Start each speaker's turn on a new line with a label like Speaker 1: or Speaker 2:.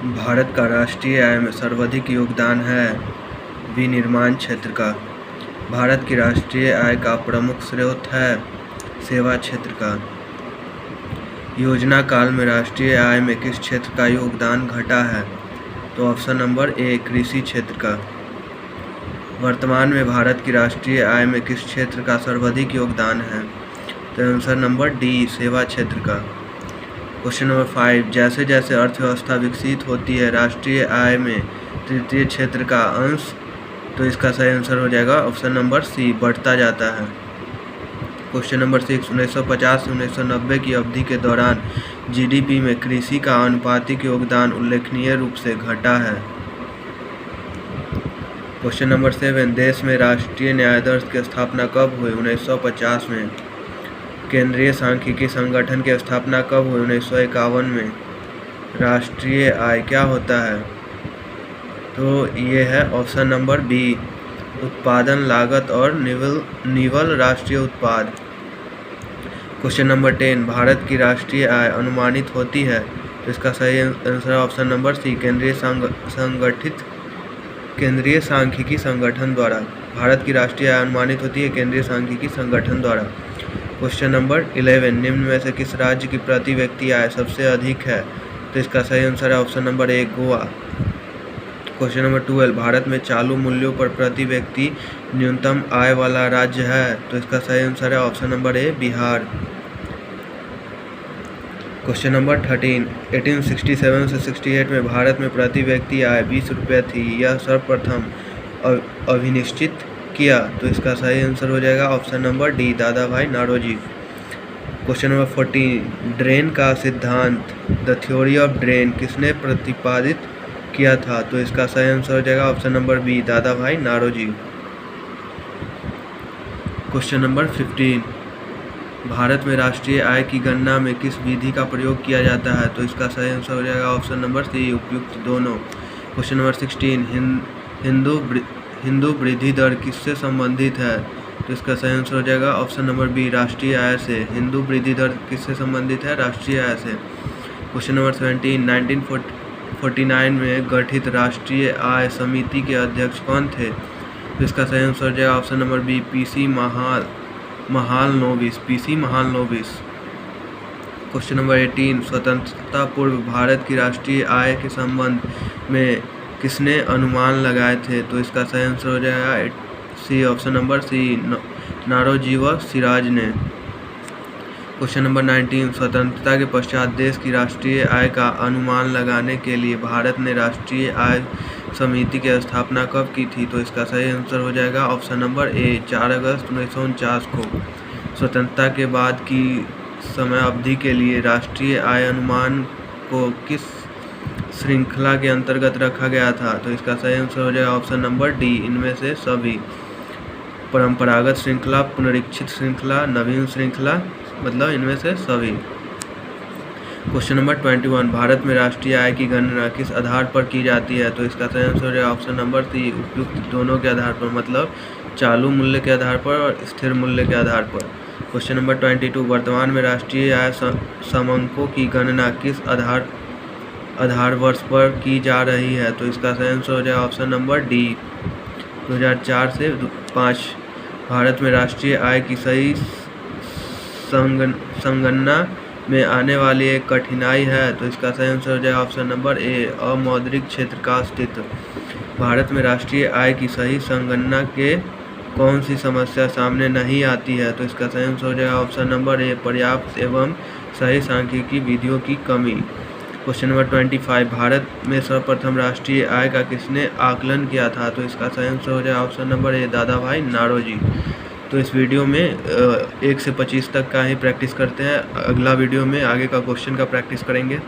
Speaker 1: भारत का राष्ट्रीय आय में सर्वाधिक योगदान है विनिर्माण क्षेत्र का। भारत की राष्ट्रीय आय का प्रमुख स्रोत है सेवा क्षेत्र का। योजना काल में राष्ट्रीय आय में किस क्षेत्र का योगदान घटा है? तो ऑप्शन नंबर ए कृषि क्षेत्र का। वर्तमान में भारत की राष्ट्रीय आय में किस क्षेत्र का सर्वाधिक योगदान है? तो आंसर नंबर डी सेवा क्षेत्र का। क्वेश्चन नंबर 5, जैसे जैसे अर्थव्यवस्था विकसित होती है राष्ट्रीय आय में तृतीय क्षेत्र का अंश, तो इसका सही आंसर हो जाएगा ऑप्शन नंबर सी बढ़ता जाता है। क्वेश्चन नंबर 6, 1950 से 1990 की अवधि के दौरान जीडीपी में कृषि का आनुपातिक योगदान उल्लेखनीय रूप से घटा है। क्वेश्चन नंबर 7, देश में राष्ट्रीय न्यायाधीश की स्थापना कब हुई? 1950 में। केंद्रीय सांख्यिकी संगठन की स्थापना कब हुई? 1951 में। राष्ट्रीय आय क्या होता है? तो ये है ऑप्शन नंबर बी उत्पादन लागत और निवल राष्ट्रीय उत्पाद। क्वेश्चन नंबर 10, भारत की राष्ट्रीय आय अनुमानित होती है, तो इसका सही आंसर ऑप्शन नंबर सी केंद्रीय सांख्यिकी संगठन द्वारा। भारत की राष्ट्रीय आय अनुमानित होती है केंद्रीय सांख्यिकी संगठन द्वारा। क्वेश्चन नंबर 11, निम्न में से किस राज्य की प्रति व्यक्ति आय सबसे अधिक है? तो इसका सही आंसर है option number A Goa. Question number 12, Bharat में चालू मूल्यों पर प्रति व्यक्ति न्यूनतम आय वाला राज्य है, तो इसका सही आंसर है option number A Bihar. Question number 13, 1867 से 68 में भारत में प्रति व्यक्ति आय 20 रुपये थी, यह सर्वप्रथम अभिनिश्चित किया, तो इसका सही आंसर हो जाएगा ऑप्शन नंबर डी दादा भाई नारोजी। क्वेश्चन नंबर 14, ड्रेन का सिद्धांत द थ्योरी ऑफ ड्रेन किसने प्रतिपादित किया था? तो इसका सही आंसर हो जाएगा ऑप्शन नंबर बी दादा भाई नारोजी। क्वेश्चन नंबर 15, भारत में राष्ट्रीय आय की गणना में किस विधि का प्रयोग किया जाता है? तो इसका सही आंसर हो जाएगा ऑप्शन नंबर सी उपयुक्त दोनों। क्वेश्चन नंबर 16, हिंदू वृद्धि दर किससे संबंधित है? तो इसका सही आंसर हो जाएगा ऑप्शन नंबर बी राष्ट्रीय आय से। हिंदू वृद्धि दर किससे संबंधित है? राष्ट्रीय आय से। क्वेश्चन नंबर 17, 1949 में गठित राष्ट्रीय आय समिति के अध्यक्ष कौन थे? तो इसका सही आंसर हो जाएगा option number B PC Mahalanobis. Question number 18, स्वतंत्रता पूर्व भारत की राष्ट्रीय आय के संबंध में किसने अनुमान लगाए थे? तो इसका सही आंसर हो जाएगा C option number C Naoroji व सिराज ने। क्वेश्चन नंबर 19, स्वतंत्रता के पश्चात देश की राष्ट्रीय आय का अनुमान लगाने के लिए भारत ने राष्ट्रीय आय समिति की स्थापना कब की थी? तो इसका सही आंसर हो जाएगा ऑप्शन नंबर ए 4 अगस्त 1949 को। स्वतंत्रता के बाद की समय अवधि के लिए राष्ट्रीय आय अनुमान को किस श्रृंखला के अंतर्गत रखा गया था? तो इसका सही आंसर हो जाएगा ऑप्शन नंबर डी इनमें से सभी। परंपरागत श्रृंखला, पुनरीक्षित श्रृंखला, नवीन श्रृंखला, मतलब इनमें से सभी। क्वेश्चन नंबर 21, भारत में राष्ट्रीय आय की गणना किस आधार पर की जाती है? तो इसका सही आंसर हो जाएगा ऑप्शन नंबर सी उपयुक्त दोनों के आधार पर, मतलब चालू मूल्य के आधार पर और स्थिर मूल्य के आधार पर। क्वेश्चन नंबर 22, वर्तमान में राष्ट्रीय आय समंकों की गणना किस आधार वर्ष पर की जा रही है? तो इसका सही आंसर हो जाएगा ऑप्शन नंबर डी 2004 से 5। भारत में राष्ट्रीय आय की सही संगणना में आने वाली एक कठिनाई है, तो इसका सही आंसर हो जाएगा ऑप्शन नंबर ए अमौद्रिक क्षेत्र का अस्तित्व। भारत में राष्ट्रीय आय की सही संगणना के कौन सी समस्या सामने नहीं आती है? तो इसका सही आंसर हो जाएगा ऑप्शन नंबर ए पर्याप्त एवं सही सांख्यिकी विधियों की कमी। क्वेश्चन नंबर 25, भारत में सर्वप्रथम राष्ट्रीय आय का किसने आकलन किया था? तो इसका सही आंसर हो जाएगा ऑप्शन नंबर ए दादा भाई नारोजी। तो इस वीडियो में 1 से 25 तक का ही प्रैक्टिस करते हैं। अगला वीडियो में आगे का क्वेश्चन का प्रैक्टिस करेंगे।